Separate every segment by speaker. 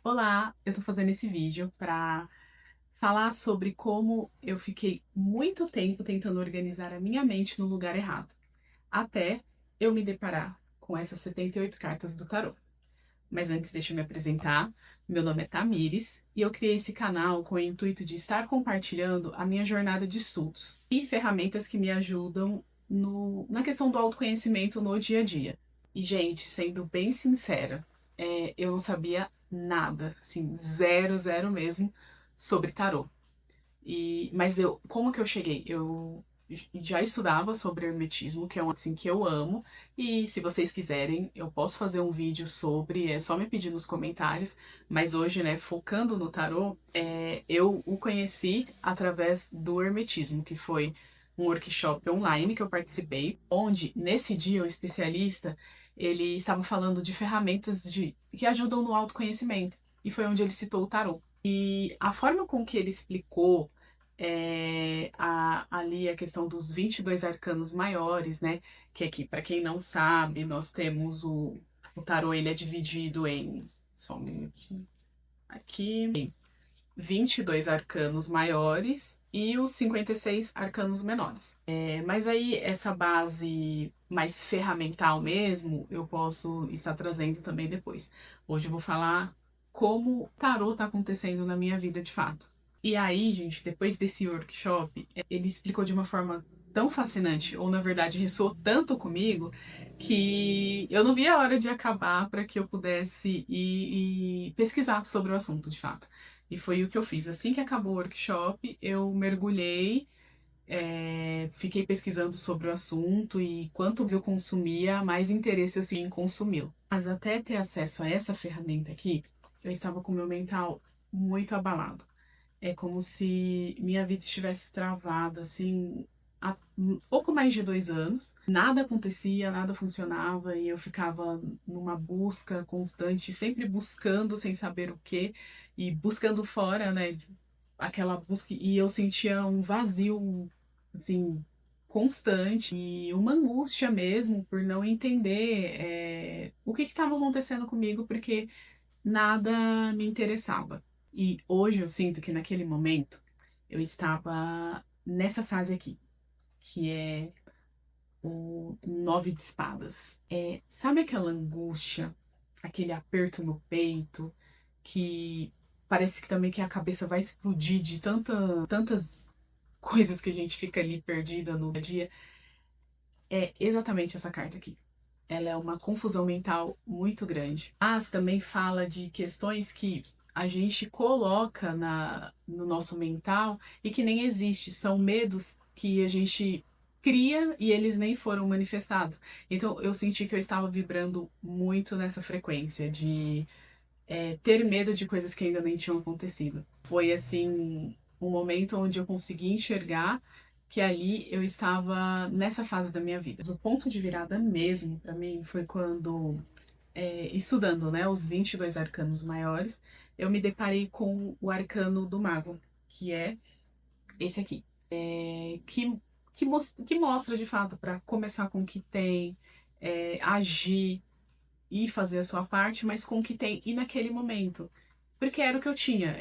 Speaker 1: Olá, eu tô fazendo esse vídeo para falar sobre como eu fiquei muito tempo tentando organizar a minha mente no lugar errado, até eu me deparar com essas 78 cartas do tarô. Mas antes, deixa eu me apresentar. Meu nome é Tamires e eu criei esse canal com o intuito de estar compartilhando a minha jornada de estudos e ferramentas que me ajudam na questão do autoconhecimento no dia a dia. E, gente, sendo bem sincera, eu não sabia nada, assim, zero, zero mesmo, sobre tarô. Mas como que eu cheguei? Eu já estudava sobre hermetismo, que é um assim que eu amo, e se vocês quiserem, eu posso fazer um vídeo sobre, é só me pedir nos comentários, mas hoje, né, focando no tarô, eu o conheci através do hermetismo, que foi um workshop online que eu participei, onde nesse dia o especialista, ele estava falando de ferramentas que ajudam no autoconhecimento, e foi onde ele citou o tarô. E a forma com que ele explicou ali a questão dos 22 arcanos maiores, né? Que aqui, para quem não sabe, nós temos o tarô, ele é dividido em, só um minutinho, aqui, 22 arcanos maiores e os 56 arcanos menores. Mas aí, essa base mais ferramental mesmo, eu posso estar trazendo também depois. Hoje eu vou falar como o tarô está acontecendo na minha vida de fato. E aí, gente, depois desse workshop, ele explicou de uma forma tão fascinante, ou na verdade ressoou tanto comigo, que eu não vi a hora de acabar para que eu pudesse ir pesquisar sobre o assunto, de fato. E foi o que eu fiz. Assim que acabou o workshop, eu mergulhei, fiquei pesquisando sobre o assunto e quanto mais eu consumia, mais interesse eu tinha em consumi-lo. Mas até ter acesso a essa ferramenta aqui, eu estava com o meu mental muito abalado. É como se minha vida estivesse travada, assim, há pouco mais de 2 anos. Nada acontecia, nada funcionava e eu ficava numa busca constante, sempre buscando sem saber o quê e buscando fora, né? Aquela busca e eu sentia um vazio, assim, constante e uma angústia mesmo por não entender o que estava acontecendo comigo, porque nada me interessava. E hoje eu sinto que naquele momento eu estava nessa fase aqui, que é o 9 de espadas. Sabe aquela angústia, aquele aperto no peito, que parece que também que a cabeça vai explodir de tantas coisas que a gente fica ali perdida no dia a dia? É exatamente essa carta aqui. Ela é uma confusão mental muito grande. Mas também fala de questões que a gente coloca no nosso mental e que nem existe. São medos que a gente cria e eles nem foram manifestados. Então eu senti que eu estava vibrando muito nessa frequência de ter medo de coisas que ainda nem tinham acontecido. Foi assim um momento onde eu consegui enxergar que ali eu estava nessa fase da minha vida. O ponto de virada mesmo para mim foi quando, estudando, né, os 22 arcanos maiores, eu me deparei com o arcano do mago, que é esse aqui, que mostra de fato para começar com o que tem, agir e fazer a sua parte, mas com o que tem e naquele momento. Porque era o que eu tinha,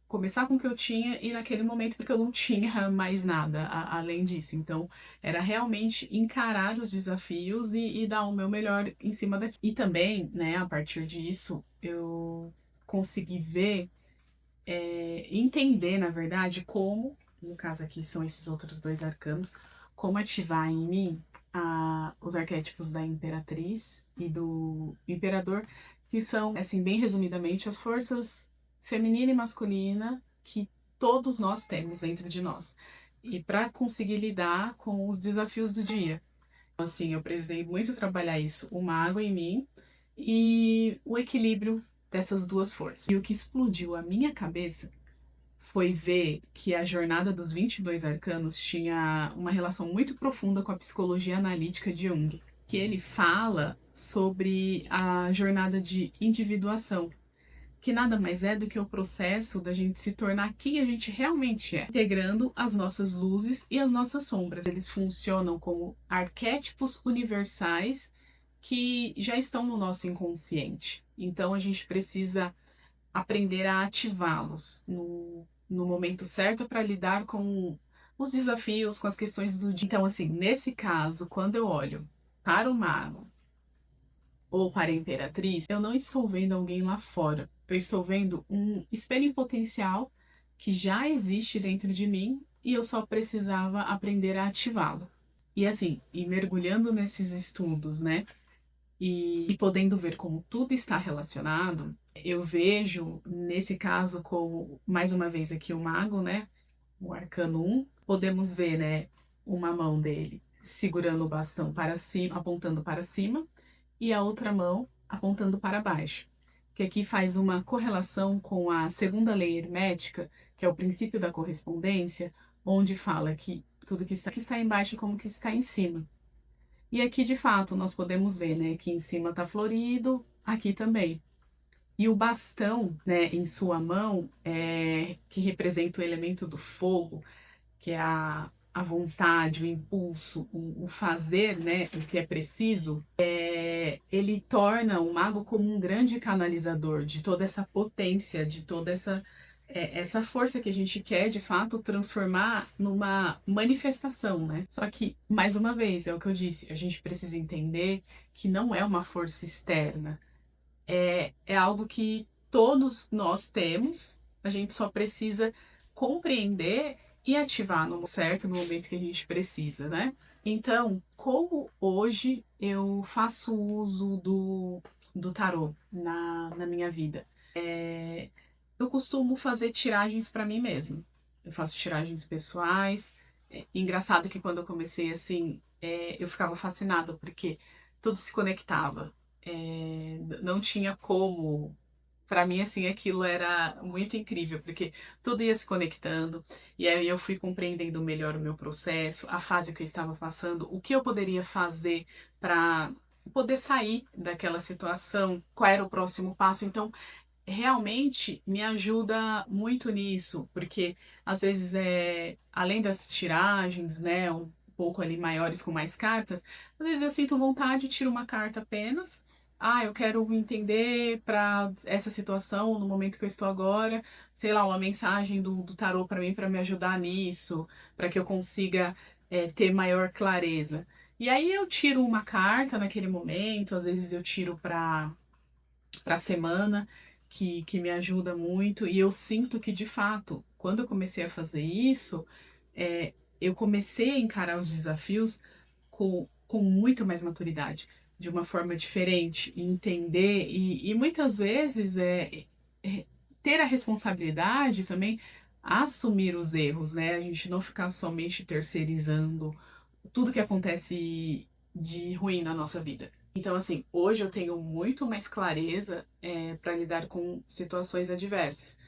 Speaker 1: começar com o que eu tinha e naquele momento, porque eu não tinha mais nada além disso. Então, era realmente encarar os desafios e dar o meu melhor em cima daqui. E também, né, a partir disso, eu consegui ver, entender, na verdade, como, no caso aqui são esses outros dois arcanos, como ativar em mim os arquétipos da Imperatriz e do Imperador, que são, assim, bem resumidamente, as forças feminina e masculina que todos nós temos dentro de nós. E para conseguir lidar com os desafios do dia. Então, assim, eu precisei muito trabalhar isso, o mago em mim e o equilíbrio dessas duas forças. E o que explodiu a minha cabeça foi ver que a jornada dos 22 arcanos tinha uma relação muito profunda com a psicologia analítica de Jung, que ele fala sobre a jornada de individuação, que nada mais é do que o processo da gente se tornar quem a gente realmente é, integrando as nossas luzes e as nossas sombras. Eles funcionam como arquétipos universais que já estão no nosso inconsciente. Então a gente precisa aprender a ativá-los no momento certo para lidar com os desafios, com as questões do dia. Então, assim, nesse caso, quando eu olho para o mago ou para a imperatriz, eu não estou vendo alguém lá fora. Eu estou vendo um espelho em potencial que já existe dentro de mim e eu só precisava aprender a ativá-lo. E assim, e mergulhando nesses estudos, né? E podendo ver como tudo está relacionado, eu vejo, nesse caso, como, mais uma vez aqui, o mago, né? O arcano 1, podemos ver, né? Uma mão dele segurando o bastão para cima, apontando para cima, e a outra mão apontando para baixo. Que aqui faz uma correlação com a segunda lei hermética, que é o princípio da correspondência, onde fala que tudo que está embaixo é como que está em cima. E aqui, de fato, nós podemos ver, né, que em cima está florido, aqui também. E o bastão, né, em sua mão, que representa o elemento do fogo, que é a vontade, o impulso, o fazer, né, o que é preciso, ele torna o mago como um grande canalizador de toda essa potência, de toda essa força que a gente quer, de fato, transformar numa manifestação, né? Só que, mais uma vez, é o que eu disse, a gente precisa entender que não é uma força externa, é algo que todos nós temos, a gente só precisa compreender e ativar no certo, no momento que a gente precisa, né? Então, como hoje eu faço uso do tarô na minha vida? Eu costumo fazer tiragens para mim mesma. Eu faço tiragens pessoais. Engraçado que quando eu comecei assim, eu ficava fascinada, porque tudo se conectava. Não tinha como. Para mim, assim, aquilo era muito incrível, porque tudo ia se conectando, e aí eu fui compreendendo melhor o meu processo, a fase que eu estava passando, o que eu poderia fazer para poder sair daquela situação, qual era o próximo passo. Então, realmente me ajuda muito nisso, porque às vezes além das tiragens, né, um pouco ali maiores com mais cartas, às vezes eu sinto vontade, tiro uma carta apenas. Ah, eu quero entender para essa situação no momento que eu estou agora, sei lá, uma mensagem do tarô para mim para me ajudar nisso, para que eu consiga ter maior clareza. E aí eu tiro uma carta naquele momento, às vezes eu tiro para a semana, que me ajuda muito. E eu sinto que, de fato, quando eu comecei a fazer isso, eu comecei a encarar os desafios com muito mais maturidade, de uma forma diferente, entender e muitas vezes é ter a responsabilidade também, assumir os erros, né? A gente não ficar somente terceirizando tudo que acontece de ruim na nossa vida. Então, assim, hoje eu tenho muito mais clareza para lidar com situações adversas.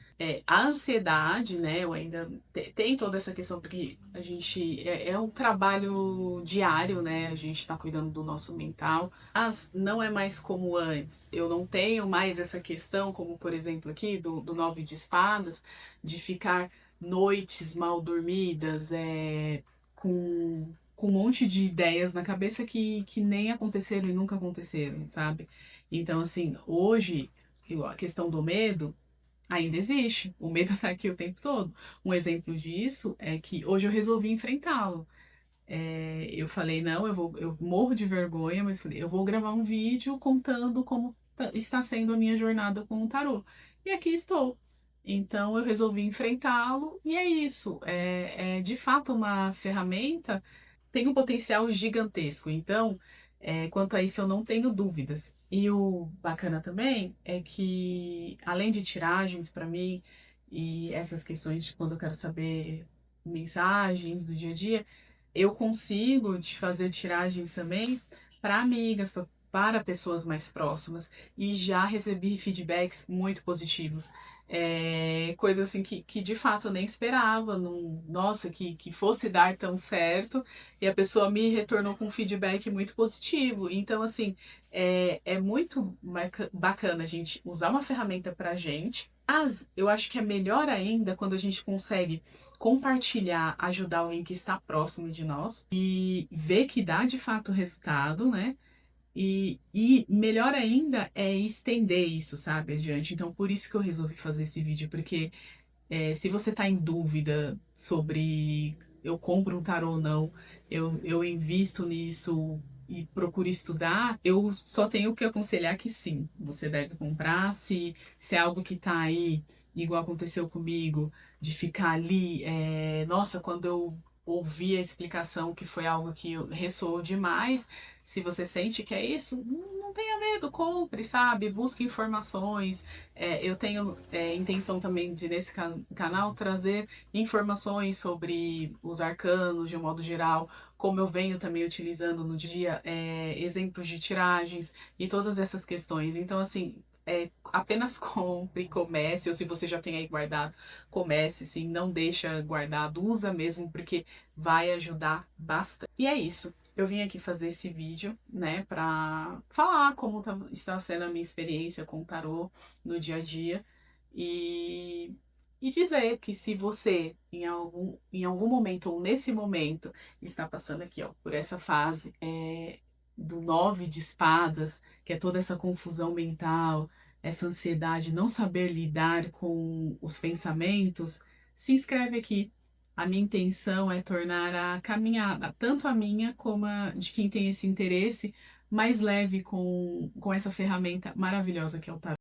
Speaker 1: A ansiedade, né, eu ainda tem toda essa questão, porque a gente é um trabalho diário, né, a gente está cuidando do nosso mental, mas não é mais como antes. Eu não tenho mais essa questão, como por exemplo aqui, do nove de espadas, de ficar noites mal dormidas, com um monte de ideias na cabeça que nem aconteceram e nunca aconteceram, sabe? Então, assim, hoje, a questão do medo ainda existe. O medo tá aqui o tempo todo. Um exemplo disso é que hoje eu resolvi enfrentá-lo. Eu falei, não, eu morro de vergonha, mas falei, eu vou gravar um vídeo contando como está sendo a minha jornada com o tarô. E aqui estou. Então eu resolvi enfrentá-lo e é isso. É de fato uma ferramenta, tem um potencial gigantesco. Então, quanto a isso, eu não tenho dúvidas. E o bacana também é que, além de tiragens para mim e essas questões de quando eu quero saber mensagens do dia a dia, eu consigo te fazer tiragens também para amigas, para pessoas mais próximas. E já recebi feedbacks muito positivos. Coisa assim que de fato eu nem esperava. Não, nossa, que fosse dar tão certo. E a pessoa me retornou com um feedback muito positivo. Então, assim, é muito bacana a gente usar uma ferramenta pra gente. Mas eu acho que é melhor ainda quando a gente consegue compartilhar, ajudar alguém que está próximo de nós e ver que dá de fato resultado, né? E melhor ainda é estender isso, sabe, adiante. Então, por isso que eu resolvi fazer esse vídeo, porque se você tá em dúvida sobre eu compro um tarô ou não, eu invisto nisso e procuro estudar, eu só tenho que aconselhar que sim, você deve comprar. Se é algo que tá aí, igual aconteceu comigo, de ficar ali, nossa, quando eu ouvi a explicação que foi algo que ressoou demais, se você sente que é isso, não tenha medo, compre, sabe? Busque informações. Eu tenho intenção também de, nesse canal, trazer informações sobre os arcanos, de um modo geral, como eu venho também utilizando no dia, exemplos de tiragens e todas essas questões. Então, assim, apenas compre, comece, ou se você já tem aí guardado, comece, sim, não deixa guardado, usa mesmo, porque vai ajudar bastante. E é isso. Eu vim aqui fazer esse vídeo, né, pra falar como está sendo a minha experiência com o tarô no dia a dia e, e dizer que se você, em algum momento ou nesse momento, está passando aqui, ó, por essa fase do 9 de espadas, que é toda essa confusão mental, essa ansiedade, não saber lidar com os pensamentos, se inscreve aqui. A minha intenção é tornar a caminhada, tanto a minha como a de quem tem esse interesse, mais leve com essa ferramenta maravilhosa que é o tarot.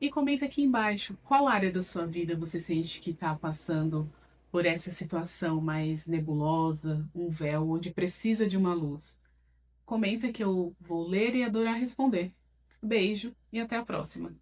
Speaker 1: E comenta aqui embaixo qual área da sua vida você sente que está passando por essa situação mais nebulosa, um véu, onde precisa de uma luz. Comenta que eu vou ler e adorar responder. Beijo e até a próxima!